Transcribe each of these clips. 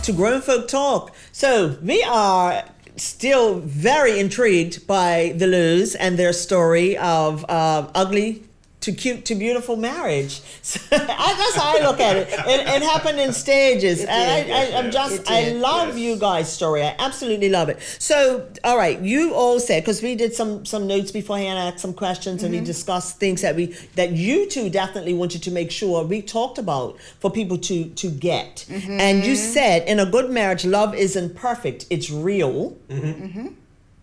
to Grown Folk Talk. So we are still very intrigued by the Lous and their story of ugly to cute to beautiful marriage. So that's how I look at it. It happened in stages. I love you guys' story. I absolutely love it. So, all right, you all said, because we did some notes beforehand, I asked some questions, and we discussed things that you two definitely wanted to make sure we talked about for people to get. And you said, in a good marriage, love isn't perfect. It's real.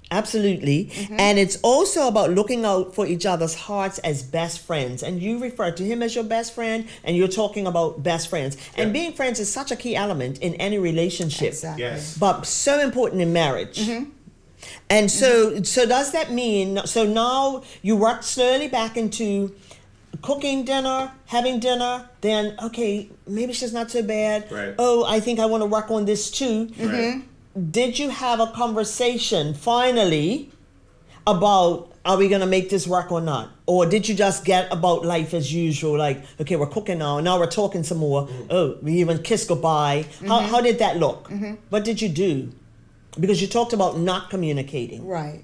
Absolutely. And it's also about looking out for each other's hearts as best friends. And you refer to him as your best friend, and you're talking about best friends. And being friends is such a key element in any relationship. Exactly. Yes. But so important in marriage. And so does that mean, so now you work slowly back into cooking dinner, having dinner, then, okay, maybe she's not so bad. Right. Oh, I think I want to work on this too. Right. Did you have a conversation finally about, are we going to make this work or not? Or did you just get about life as usual? Like, okay, we're cooking now we're talking some more. Oh, we even kiss goodbye. How did that look? What did you do? Because you talked about not communicating. Right.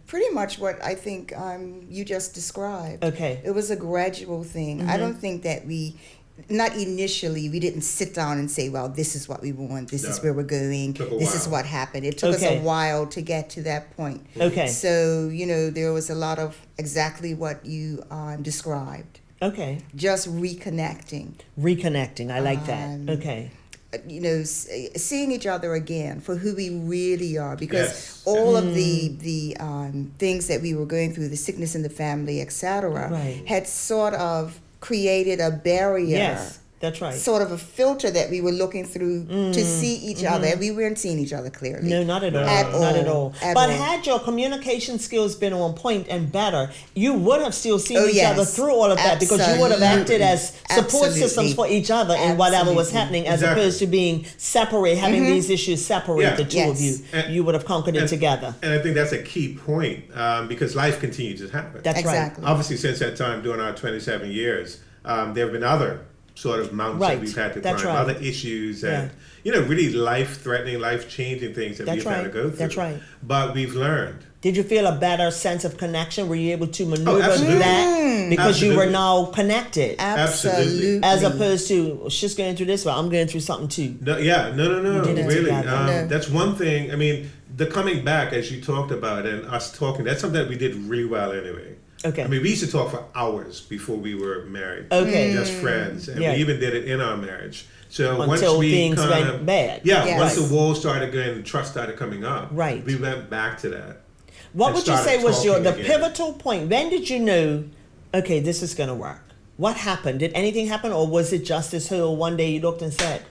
Pretty much what I think you just described. Okay. It was a gradual thing. I don't think that not initially, we didn't sit down and say, well, this is what we want, this is where we're going, this is what happened. It took us a while to get to that point. Okay. So, there was a lot of exactly what you described. Okay. Just reconnecting. I like that. Okay. Seeing each other again for who we really are, because all of the things that we were going through, the sickness in the family, etc., had sort of created a barrier. Yes, that's right. Sort of a filter that we were looking through to see each other, and we weren't seeing each other clearly. No, not at all. Not at all. But had your communication skills been on point and better, you would have still seen each other through all of that, because you would have acted as support systems for each other in whatever was happening, as opposed to being separate, having these issues separate the two of you. You would have conquered it together. And I think that's a key point, because life continues to happen. That's exactly. right. Obviously, since that time, during our 27 years, there have been other sort of mountains that we've had to climb, other issues and, really life-threatening, life-changing things that we've had to go through. That's right. But we've learned. Did you feel a better sense of connection? Were you able to maneuver that because you were now connected? Absolutely. As opposed to, she's going through this, well, I'm going through something too. No, really. That's one thing. I mean, the coming back, as you talked about, and us talking, that's something that we did really well anyway. Okay. I mean, we used to talk for hours before we were married. Okay. Just friends. And we even did it in our marriage. So until once we things went bad. Once the walls started going and trust started coming up, we went back to that. What would you say was the pivotal point? When did you know, okay, this is going to work? What happened? Did anything happen, or was it just this whole one day you looked and said,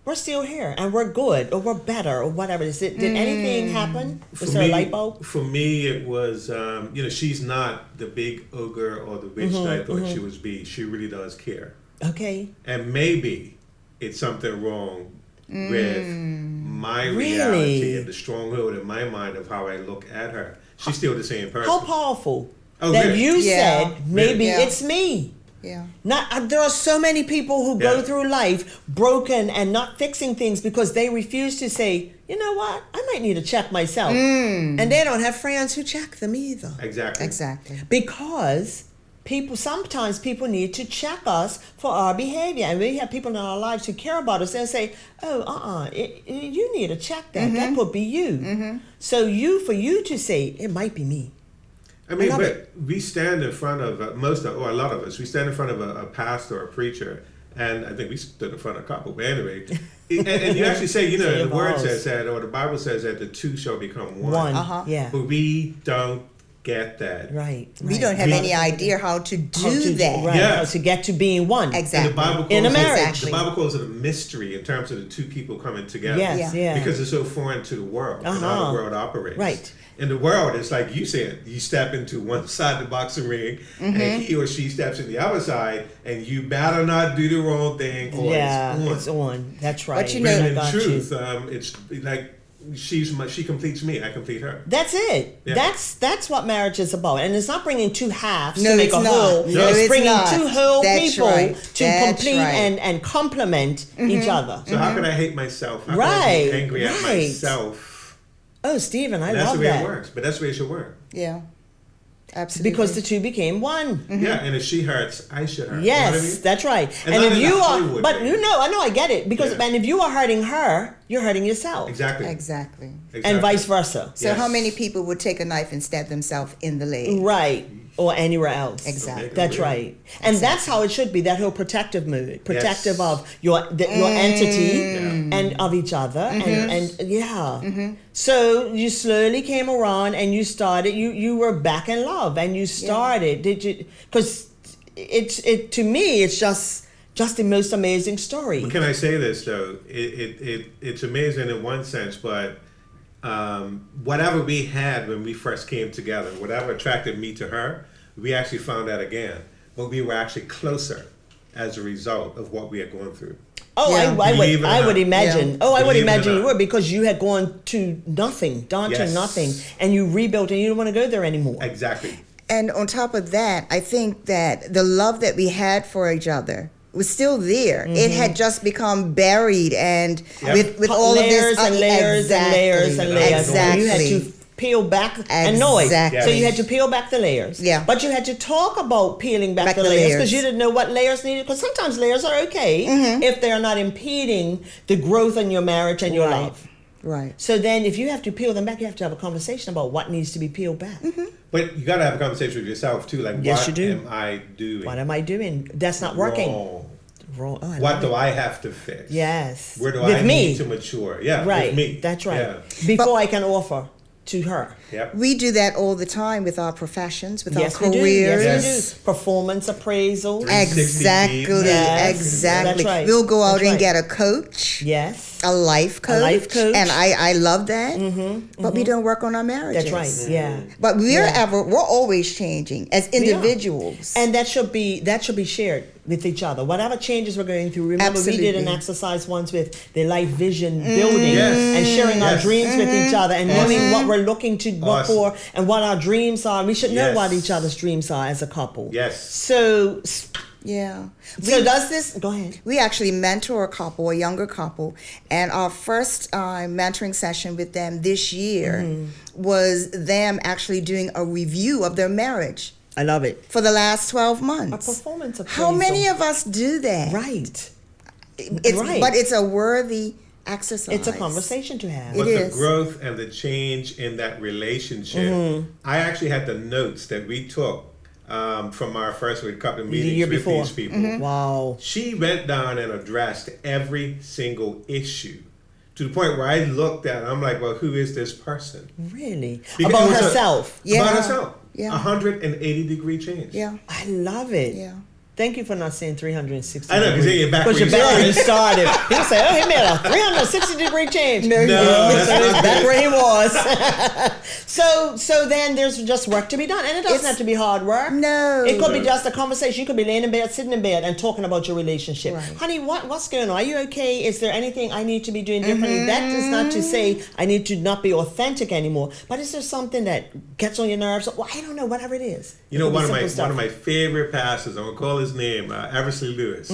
we're still here and we're good, or we're better, or whatever? Did anything happen? Was there a light bulb? For me, it was, she's not the big ogre or the witch that I thought she was be. She really does care. Okay. And maybe it's something wrong with my reality and the stronghold in my mind of how I look at her. She's still the same person. How powerful that really? You said, maybe it's me. Yeah. There are so many people who go through life broken and not fixing things because they refuse to say, you know what, I might need to check myself. And they don't have friends who check them either. Exactly. Because sometimes people need to check us for our behavior. And we have people in our lives who care about us. They'll say, you need to check that. That could be you. So for you to say, it might be me. I mean, but we stand in front of a lot of us, we stand in front of a pastor or a preacher, and I think we stood in front of a couple, but anyway, and you actually say, the word says that, or the Bible says that the two shall become one. But we don't get that. Right. We don't have any idea how to do that. Right. Yeah. To get to being one. Exactly. And the Bible calls in a marriage. The Bible calls it a mystery in terms of the two people coming together. Yes, yeah. Because it's so foreign to the world and how the world operates. Right. In the world, it's like you said, you step into one side of the boxing ring, and he or she steps in the other side, and you better not do the wrong thing, or it's on. That's right. But But in truth, it's like she completes me, I complete her. That's it. Yeah. That's what marriage is about, and it's not bringing two halves No, to make it's a not. whole. No, it's it's bringing not. two whole That's people right. to That's complete right. and complement each other. So how can I hate myself? How can I Right, be angry at right. myself? Oh, Stephen, I And that's love the way that. it works. But that's the way it should work. Yeah. Absolutely. Because the two became one. Yeah, and if she hurts, I should hurt. Yes, You know what I mean? that's right. And And not if in you a are, Hollywood but thing. you know, I know, I get it because, Yeah. man, if you are hurting her, you're hurting yourself, Exactly. Exactly. and vice versa. So Yes. how many people would take a knife and stab themselves in the leg? Right, or anywhere else. Exactly. That's right, and that's how it should be. That whole protective mood, protective Yes. of your entity Yeah. and of each other, and yeah. So you slowly came around, and you started. You were back in love, and you started. Did you? Because it to me, it's just the most amazing story. But can I say this though? It's amazing in one sense, but whatever we had when we first came together, whatever attracted me to her, we actually found that again. But we were actually closer as a result of what we had gone through. Oh, Yeah. Believe it or I would not. imagine. Yeah. Oh, I would Believe it or imagine you not. would because you had gone to nothing, down to Yes. nothing, and you rebuilt, and you don't want to go there anymore. Exactly. And on top of that, I think that the love that we had for each other was still there. It had just become buried and Yep. with all of layers this and layers and layers and layers. Exactly. You had to peel back and know it. Exactly. So you had to peel back the layers. Yeah. But you had to talk about peeling back, Back the the layers layers. because you didn't know what layers needed. Because sometimes layers are okay if they are not impeding the growth in your marriage and your Right. love. Right. So then if you have to peel them back, you have to have a conversation about what needs to be peeled back. But you got to have a conversation with yourself too. Like, Yes, what you do. am I doing? What am I doing? That's not working. Wrong? Wrong. Oh, I What love do it. I have to fix? Yes. Where do With I me. need to mature? Yeah, Right. with me. That's right. Yeah. Before I can offer to her. Yep. We do that all the time with our professions, with Yes, our we do. careers. Yes, Yes. we do. Performance appraisal. 360 Exactly. Yes. Exactly. That's right. We'll go out That's and right. get a coach. Yes. A life coach. life coach. And I love that. But we don't work on our marriages. That's right. Yeah. But we're always changing as individuals. And that should be shared with each other. Whatever changes we're going through. Remember, we did an Absolutely. exercise once with the life vision building Yes. and sharing our Yes. dreams with each other and knowing what we're looking to look Awesome. for and what our dreams are. We should know Yes. what each other's dreams are as a couple. Yes. So yeah. does this? Go ahead. We actually mentor a couple, a younger couple, and our first mentoring session with them this year was them actually doing a review of their marriage I love it. for the last 12 A months. performance appraisal. How many of us do that? Right. It's, Right. But it's a worthy exercise. It's a conversation to have. But It the is. growth and the change in that relationship, I actually had the notes that we took from our first couple of meetings year with before. these people. Wow. She went down and addressed every single issue to the point where I looked at it, I'm like, well, who is this person? Really? Because About it was herself. Yeah. About herself. Yeah. 180-degree change. Yeah. I love it. Yeah. Thank you for not saying 360. I know, 'cause then you're back Because where you're you back where you started. started. People say, oh, he made a 360-degree change. No, that's So it's not back good. where he was. So then there's just work to be done. And it doesn't have to be hard work. No. It could be just a conversation. You could be laying in bed, sitting in bed, and talking about your relationship. Right. Honey, what's going on? Are you okay? Is there anything I need to be doing differently? That is not to say I need to not be authentic anymore. But is there something that gets on your nerves? Well, I don't know, whatever it is. You know, It could one be of simple my stuff. favorite pastors, I'm gonna call his name, Eversley Lewis.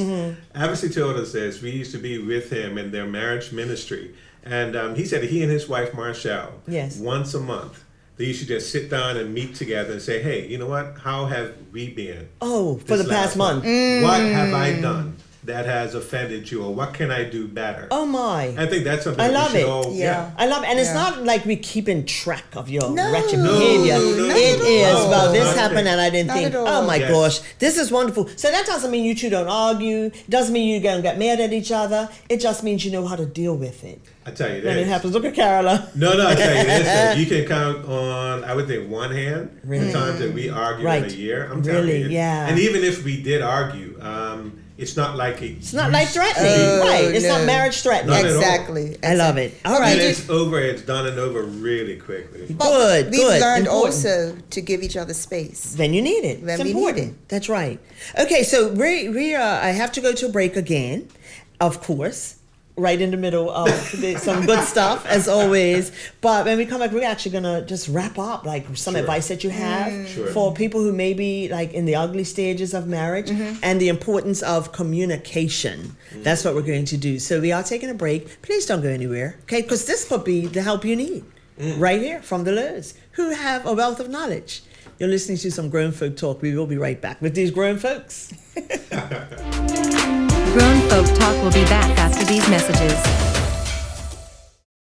Eversley told us this. We used to be with him in their marriage ministry, and he said he and his wife Marshall, Yes. once a month, they used to just sit down and meet together and say, "Hey, you know what? How have we been? Oh, for this the past last month. What have I done that has offended you, or what can I do better?" Oh, my. I think that's something I that love we should it. all, Yeah. I love it. And it's Yeah. not like we keeping track of your No. wretched No, behavior. not It at is, all. well, this Not happened at- and I didn't Not think, at all. oh my Yes. gosh, this is wonderful. So that doesn't mean you two don't argue. It doesn't mean you're going to get mad at each other. It just means you know how to deal with it. I tell you When it this. happens, look at Carola. No, I tell you this. Though, you can count on, I would think, one hand the times that we argue Right. in a year. I'm telling Really, you. yeah. And even if we did argue, it's not like It's not life threatening. Oh, right. It's not no. marriage threatening. Not at all. Exactly. I love it. All But we And right. it's over. It's done and over really quickly. Good, We've good. learned Important. also to give each other space. When you need it. When It's we need important. it. That's right. Okay, so I have to go to a break again, of course. right in the middle of some good stuff, as always. But when we come back, we're actually going to just wrap up, like some advice that you have for people who may be like in the ugly stages of marriage and the importance of communication. That's what we're going to do. So we are taking a break. Please don't go anywhere, okay? Because this could be the help you need right here from the Lurs, who have a wealth of knowledge. You're listening to some Grown Folk Talk. We will be right back with these grown folks. Grown Folk Talk will be back after these messages.